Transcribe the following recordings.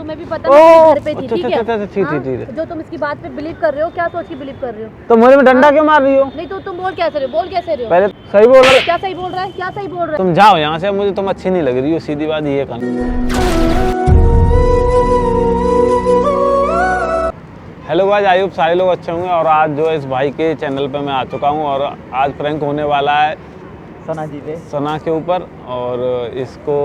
तुम्हें भी पता मैं घर पे थी, ठीक है? ठीक है। जो तुम इसकी बात पे बिलीव कर रहे हो, क्या सोच के बिलीव कर रहे हो? तो मुझे में डंडा क्यों मार रही हो? नहीं तो तुम बोल कैसे रहे हो? बोल कैसे रहे हो? पहले सही बोल रहे। क्या सही बोल रहा है? क्या सही बोल रहा है? तुम जाओ यहाँ से, मुझे तुम अच्छी नहीं लग रही हो, सीधी बात ये कहना। हेलो गाइस, आई होप सारे लोग अच्छे होंगे। और आज जो है इस भाई के चैनल पे मैं आ चुका हूँ और आज प्रैंक होने वाला है सना के ऊपर। और इसको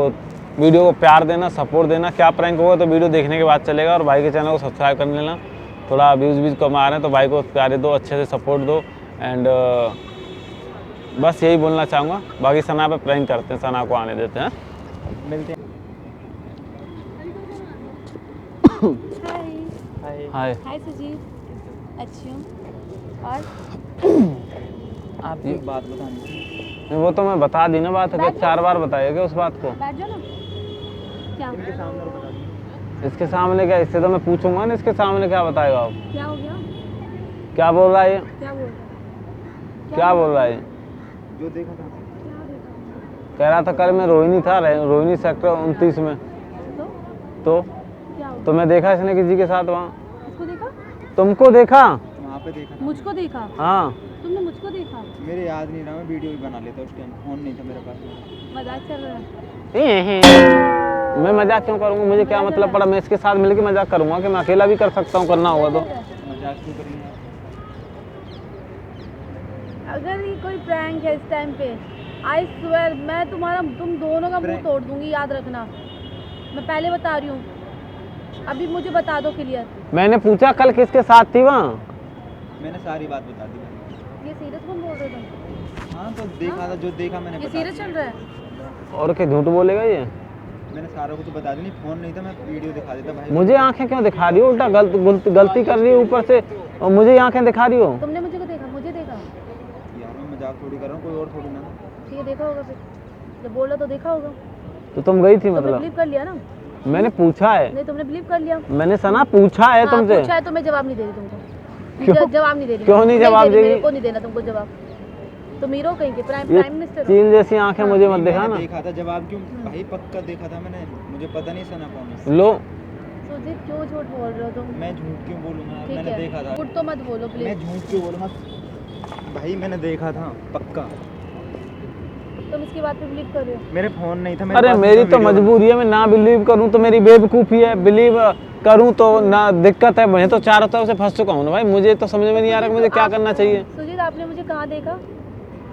वीडियो को प्यार देना, सपोर्ट देना। क्या प्रैंक होगा तो वीडियो देखने के बाद चलेगा। और भाई के चैनल को सब्सक्राइब कर लेना। थोड़ा व्यूज़ कम आ रहे हैं तो भाई को प्यारे दो, अच्छे से सपोर्ट दो। एंड बस यही बोलना चाहूँगा। बाकी सना पे प्रैंक करते हैं, सना को आने देते हैं। मिलते हैं। हाय हाय सुजीत, अच्छी हूँ। और आपको एक बात बतानी थी। वो तो मैं बता दी ना बात है, 4 बार बताइएगा उस बात को। बैठ जाओ ना। क्या इनके सामने बता दीजिए। इसके सामने क्या? इससे तो मैं पूछूंगा ना, इसके सामने क्या बताएगा आप? क्या हो गया? क्या बोल रहा है ये? क्या बोल रहा है? क्या बोल रहा है ये? जो देखा था। क्या देखा? कह रहा था कल मैं रोहिणी था, रोहिणी सेक्टर 29 में। तो क्या हो गया? तो मैं देखा इसने किसी के साथ वहाँ। इसको देखा? तुमको देखा? वहाँ पे देखा था। मुझको देखा? हाँ। तुमने मुझको देखा? मेरे याद नहीं रहा, मैं वीडियो भी बना लेता उस टाइम, फोन नहीं था मेरे पास। मजाक चल रहा है? मैं मजाक क्यों करूँगा? मुझे क्या मतलब पड़ा? मैं इसके साथ मिलकर मजाक करूँगा कि मैं अकेला भी कर सकता हूँ, करना होगा तो। मजाक क्यों करेंगे? अगर ये कोई प्रैंक है इस टाइम पे, आई स्वेयर मैं तुम दोनों का मुंह तोड़ दूंगी, याद रखना। मैं पहले बता रही हूँ, अभी मुझे बता दो क्लियर। मैंने पूछा कल किसके साथ थी वहाँ? मैंने सारी बात बता दी। ये सीरियस कौन बोल रहे थे? हाँ तो देखा था, जो देखा मैंने ये बता सीरियस चल दिया। रहा है? और क्या झूठ बोलेगा ये? मैंने सारा कुछ बता दिया। नहीं, फोन नहीं था, मैं वीडियो दिखा देता भाई। मुझे आंखें क्यों दिखा रही हो? उल्टा गलती कर रही हो ऊपर से, और मुझे आंखें दिखा रही हो। तुमने मुझे को देखा? मुझे देखा? यार मैं मजाक थोड़ी कर रहा हूँ, कोई और थोड़ी ना। ठीक है, देखा होगा फिर। जब बोला तो देखा होगा। तो तुम गई थी तुमने मतलब? बिलीव कर लिया ना? मैंने पूछा है। नहीं, तुमने बिलीव कर लिया। मैंने सना पूछा है हाँ, तुमसे। पूछा है तो मैं जवाब नहीं दे रही तुमको। क्यों? जवाब नहीं दे रही। क्यों नहीं जवाब दे रही? देगी? मेरे को नहीं देना तुमको जवाब। तुम हीरो कहीं के, प्राइम ये मिनिस्टर हो। चील जैसी आंखें मुझे मत दिखा ना। देखा था, जवाब क्यों भाई? पक्का देखा था मैंने, मुझे पता नहीं सना कौन है। लो, सुजीत क्यों झूठ बोल रहे हो तुम? मैं झूठ क्यों बोलूँगा? ठीक मैंने है, देखा था। झूठ तो मत बोलो मैं प्लीज। झूठ क्यों बोलूँगा भाई? मैंने देखा था पक्का। तुम इसकी बात पे बिलीव कर रहे हो? मेरे फोन नहीं था। अरे मेरी तो मजबूरी है, मैं ना बिलीव करूं तो मेरी बेवकूफ़ी है, बिलीव करूं तो ना दिक्कत है। मैं तो चारों तरफ से फंस चुका हूं ना भाई। मुझे तो समझ में नहीं आ रहा कि मुझे क्या करना चाहिए। सुजीत, आपने मुझे कहाँ देखा?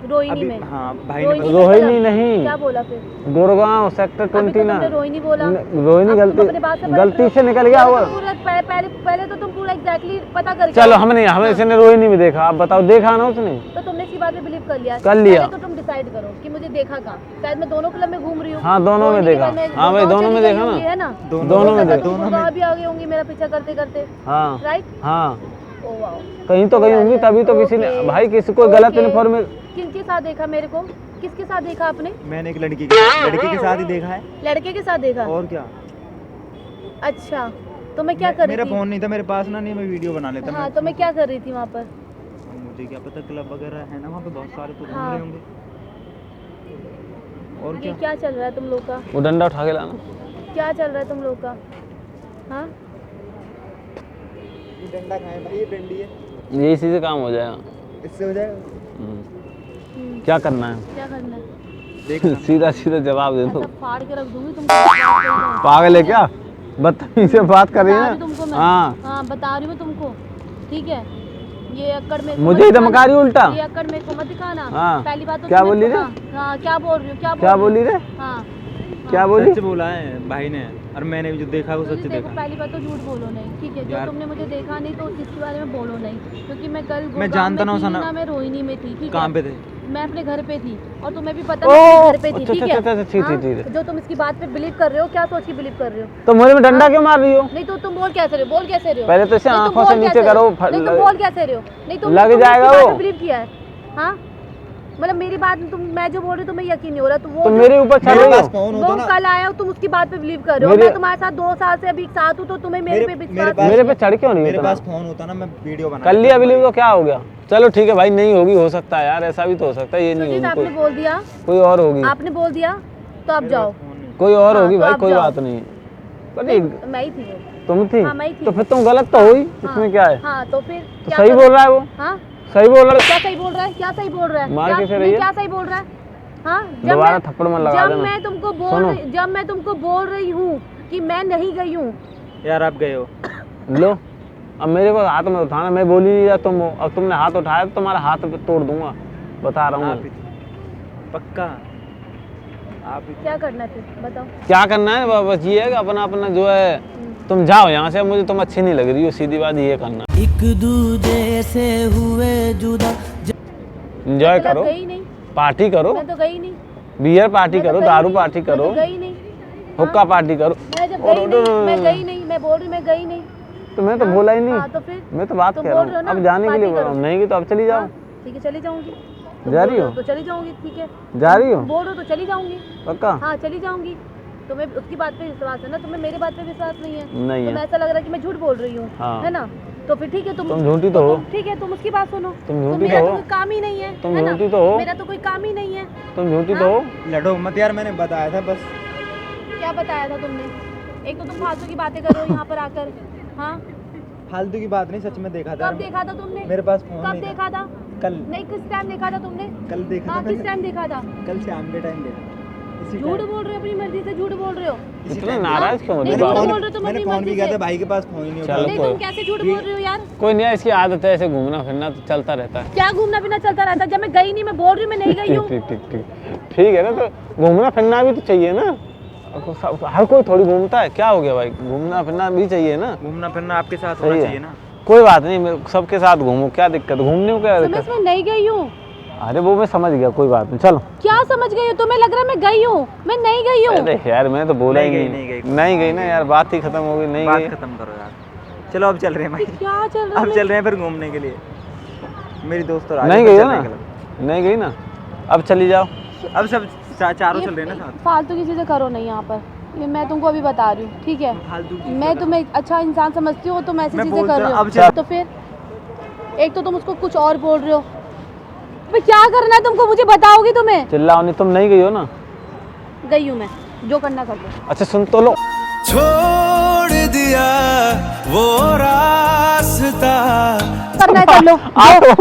रोहिणी में? हाँ भाई रोहिणी ने में रोहिणी बोला? नहीं, क्या बोला फिर? गुड़गांव सेक्टर अभी तो 29 तुमने रोहिणी बोला। रोहिणी अब तुम अपने बात से गलती से निकल गया हुआ। पहले तो तुम पूरा एग्जैक्टली पता करके चलो, आओ। हमें हाँ। इसने रोहिणी में देखा। आप बताओ, देखा ना उसने? तो तुमने इसकी बात पे बिलीव कर लिया? कर लिया। पहले तो तुम डिसाइड करो कि मुझे देखा कहाँ। शायद मैं दोनों क्लब में घूम रही हूँ। हाँ, दोनों में देखा। हाँ भाई, दोनों में देखा ना। है ना? दोनों में देखा। दोनों भी आ गई होंगी मेरा पीछा करते करते। हाँ राइट? हाँ, ओ वाओ। कहीं तो गई होंगी, तभी तो किसी ने भाई किसी को गलत इन्फॉर्मेशन। किसके साथ देखा मेरे को? किसके साथ देखा आपने? मैंने एक लड़की के साथ ही देखा है। लड़के के साथ देखा? और क्या? अच्छा, तो मैं क्या कर रही मेरा थी? फोन नहीं था मेरे पास ना, नहीं मैं वीडियो बना लेता। हाँ, तो मैं क्या कर रही थी वहाँ पर? मुझे क्या पता, क्लब वगैरह है ना वहाँ पे, बहुत सारे तो घूम हाँ। रहे होंगे। और ये क्या? क्या चल रहा है तुम लोग का? वो डंडा उठा के लाना। क्या चल रहा है तुम लोग का? हाँ, ये डंडा खाए भाई, ये डंडी है, यही चीज़ काम हो जाएगा। इससे हो जाएगा। क्या करना है? क्या करना है? देख सीधा सीधा जवाब दे दो। ऐसा फाड़ के रख दूंगी तुमको। पागल है क्या? बदतमीजी से बात कर रही बता है रही तुमको मैं। हाँ, हाँ, बता रही हूँ तुमको। ठीक है, ये अक्कड़ में मुझे ही धमका रही उल्टा। ये अक्कड़ में को मत दिखाना। हाँ। पहली बात तो क्या तुमने बोली रे? हाँ, क्या बोल रही हो? क्या बोली रे? हाँ, क्या बोली? सच बोला है भाई ने, और मैंने भी जो देखा वो सच देखो, देखा। पहली बात तो झूठ बोलो नहीं, ठीक है? जो यार। तुमने मुझे देखा नहीं तो इसके बारे में बोलो नहीं, क्योंकि मैं कल मैं गुड़गांव जानता में ना थी सना। ना, मैं रोहिणी में थी। ठीक कहाँ है? पे थे? मैं अपने घर पे थी, और तुम्हें भी पता ओह, मैं अपने घर पे थी। अच्छा, ठीक अच्छा, अच्छा, है? ठीक, हाँ? ठीक है। जो तुम इसकी बात पे बिलीव कर रहे हो, क्या सोच के बिलीव कर रहे हो? तो मुझे में डंडा क्यों मार रही हो? नहीं तो तुम बोल कैसे रहे हो? बोल कैसे रहे हो? पहले तो इसे नहीं, तुम आंखों से बोल नीचे कैसे करो। रहे हो? नहीं, तुम बोल कैसे रहे हो? नहीं, तुम लग जाएगा वो। बिलीव किया है? हाँ, मतलब मेरी बात में तुम, मैं जो बोल रही हूँ तुम्हें यकीन नहीं हो रहा, तो वो तुम मेरे ऊपर चढ़ मेरे रही पास हो। फोन वो होता ना। कल आया हो, तुम उसकी बात पे बिलीव कर रहे हो। मैं तुम्हारे साथ 2 साल से अभी साथ हूँ, तो तुम्हें मेरे पे विश्वास नहीं मेरे है। पे चढ़ क्यों नहीं मेरे इतना? पास फोन होता ना, मैं वीडियो बना कर लिया बिलीव तो क्या हो गया? चलो ठीक है भाई, नहीं होगी, हो सकता है यार, ऐसा भी तो हो सकता है। ये नहीं सुजीत, होगी, आपने बोल दिया, कोई और होगी। आपने बोल दिया, तो आप जाओ। कोई और हाँ, होगी तो भाई, आप कोई जाओ। बात नहीं। पर ये मैं ही थी वो। तुम थी? हाँ, मैं ही थी। तो फिर तुम गलत तो हुई, इसमें क्या है? हाँ तो फिर तो सही बोल रहा है वो, हाँ सही बोल रहा है। क्या सही बोल रहा है, क्या सही बोल रहा है, मार क्या- कैसे रही नहीं, है? क्या सही बोल रहा है? हाँ दोबारा थप्पड़ मत लगा जब देना। मैं तुमको सुनो। जब मैं तुमको बोल रही हूँ कि मैं नहीं गई हूँ। यार आप गए हो। लो अब मेरे को हाथ में उठाना, मैं बोली नहीं या तुम हो, अब तुमने हाथ उठाया तो तुम्हारा हाथ पे तोड़ दूंगा, बता रहा हूँ आप मैं। ही पक्का आप ही। क्या करना है फिर बताओ। क्या करना है, बस ये है कि अपना अपना जो है, तुम जाओ यहाँ से, मुझे तुम अच्छी नहीं लग रही हो, सीधी बात ये करना। एक दूजे से हुए जुदा। एंजॉय मतलब करो, गई नहीं, पार्टी करो, मैं तो गई नहीं, बियर पार्टी मैं तो करो, गई दारू नहीं, पार्टी मैं करो, तो गई नहीं, हुक्का पार्टी करो। मैं जब और- गई नहीं, मैं गई नहीं, मैं बोल रही मैं गई नहीं। तो मैं तो बोला ही हाँ नहीं, तो फिर मैं तो बात तुम कह रहा बोल रहे हो हूँ, ना, अब जाने के लिए पार्टी बोल रहा हूँ, करो। नहीं गई तो अब चली जाओ। हाँ, ठीक है चली जाऊंगी। तुम जा बोल रही रहे हो? तो चली जाऊंगी, ठीक है। जा रही हो? बोल रहे हो तो चली जाऊंगी। पक्का? हाँ चली जाऊंगी। तुम्हें उसकी बात पे विश्वास है ना, तुम्हें मेरे बात पे विश्वास नहीं है। नहीं तुम्हें है, ऐसा लग रहा है कि मैं झूठ बोल रही हूँ, हाँ। है ना? तो फिर ठीक है, तुम झूठी तो हो, ठीक है, तुम उसकी बात सुनो। तुम झूठी मेरा तो तो हो, कोई काम ही नहीं है, तुम है ना? झूठी तो हो, मेरा तो कोई काम ही नहीं है। तुम झूठी तो हाँ? हो। लड़ो मत यार, मैंने बताया था बस। क्या बताया था तुमने? एक तो तुम फालतू की बातें कर रहे हो यहाँ पर आकर। हाँ फालतू की बात नहीं, सच में देखा था। कब देखा था तुमने? मेरे पास फोन कब नहीं देखा था? कल नहीं, किस टाइम देखा था तुमने? कल देखा हाँ था किस मैंने। टाइम देखा था? कल शाम के टाइम देखा। इसी झूठ टाइम- बोल रहे हो, अपनी मर्जी से झूठ बोल रहे हो। इसी इतना टाइम- नाराज क्यों हो रही नहीं, हो झूठ बाबा? बोल रहे हो तुम मैंने अपनी फोन भी मर्जी किया था, से। भाई के पास फोन ही नहीं चलो, उठा। नहीं, तुम कैसे झूठ बोल रहे हो यार? कोई नहीं है, इसकी आदत है ऐसे घूमना फिरना, तो चलता रहता है। क्या घूमना फिरना चलता रहता है? जब मैं गई नहीं, मैं बोल रही हूँ मैं नहीं गई हूँ। ठीक ठीक ठीक ठीक है ना, तो घूमना फिरना भी तो चाहिए ना, हर कोई थोड़ी घूमता है, क्या हो गया भाई, घूमना फिरना भी चाहिए ना। घूमना फिरना आपके साथ सही होना है। चाहिए ना। कोई बात नहीं, मैं सबके साथ घूमूं, क्या दिक्कत, घूमने में क्या तो दिक्कत? मैं नहीं गई हूँ। अरे वो मैं समझ गया, कोई बात नहीं, चलो। क्या समझ गई हो? तुम्हें लग रहा है मैं गई हूँ, मैं नहीं गई हूँ। अरे यार मैं तो बोला ही नहीं नहीं, गई, नहीं गई ना यार, बात ही खत्म हो गई, नहीं बात गई। खत्म करो यार। चलो अब चल रहे हैं भाई। क्या चल रहा अब है? चल रहे हैं फिर घूमने के लिए। मेरी दोस्त और आ नहीं गई, गई फिर ना, चलने के लिए। नहीं गई ना, अब चली जाओ। अब सब चारों चल रहे हैं ना साथ। फालतू की चीजें करो नहीं यहाँ पर, ये मैं तुमको अभी बता रही हूँ, ठीक है? फालतू की मैं तुम्हें अच्छा इंसान समझती हूँ, तुम ऐसी मैं चीजें बोलता कर रहे अब हो। चल- तो फिर एक तो तुम उसको कुछ और बोल रहे हो। भाई क्या करना है तुमको, मुझे बताओगी तुम्हें? चिल्लाओ नहीं, तुम नहीं गई हो ना? गई हूँ मैं, जो करना कर लो। अच्छा सुन तो लो, छोड़ दिया वो रास्ता। करना है कर लो,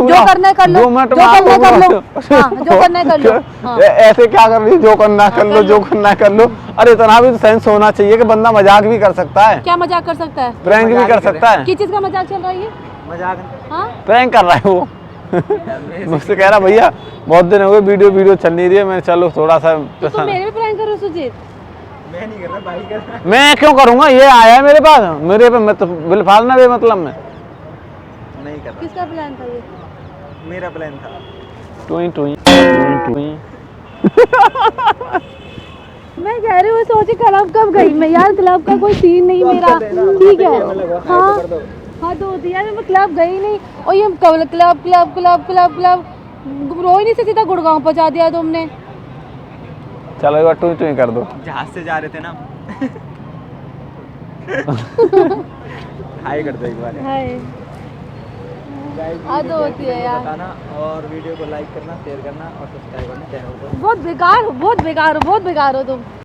जो करना है कर लो, जो करना है कर लो। हाँ, जो करना है कर लो। हाँ। ऐसे क्या कर रही, जो करना है कर लो, जो करना है कर लो। अरे इतना भी तो सेंस होना चाहिए कि बंदा मजाक भी कर सकता है, क्या मजाक कर सकता है? प्रैंक भी कर सकता है। किस चीज का मजाक चल रहा है ये? मजाक। हाँ प्रैंक कर रहा है वो। मुझसे कह रहा भैया बहुत दिन हो गए, वीडियो चल नहीं रही है, मैं चलो थोड़ा सा तो तुम मेरे भी प्रैंक करो सुजीत। मैं नहीं कर रहा, भाई कर रहा है। मैं क्यों करूंगा, ये आया है मेरे पास, मेरे पे मत बिलफालना बे मतलब में। नहीं कर रहा, किसका प्लान था ये? मेरा प्लान था। टुई टुई टुई टुई। मैं कह रही हूँ सोचे क्लब कब गई मैं यार, क्लब का कोई सीन नहीं मेरा, ठीक है? हाँ हाँ तो होती यार, मैं क्लब गई नहीं। और ये club club club club club club Rohini से सीधा गुड़गांव पहुँचा दिया तुमने। चलो एक बार टुई टुई कर दो। जहाज से जा रहे थे ना। हाय कर दो एक बार। हाय हद होती है यार। बताना और वीडियो को लाइक करना, शेयर करना और सब्सक्राइब करना चैनल को। बहुत बेकार हो, बहुत बेकार हो, बहुत बेकार हो तुम।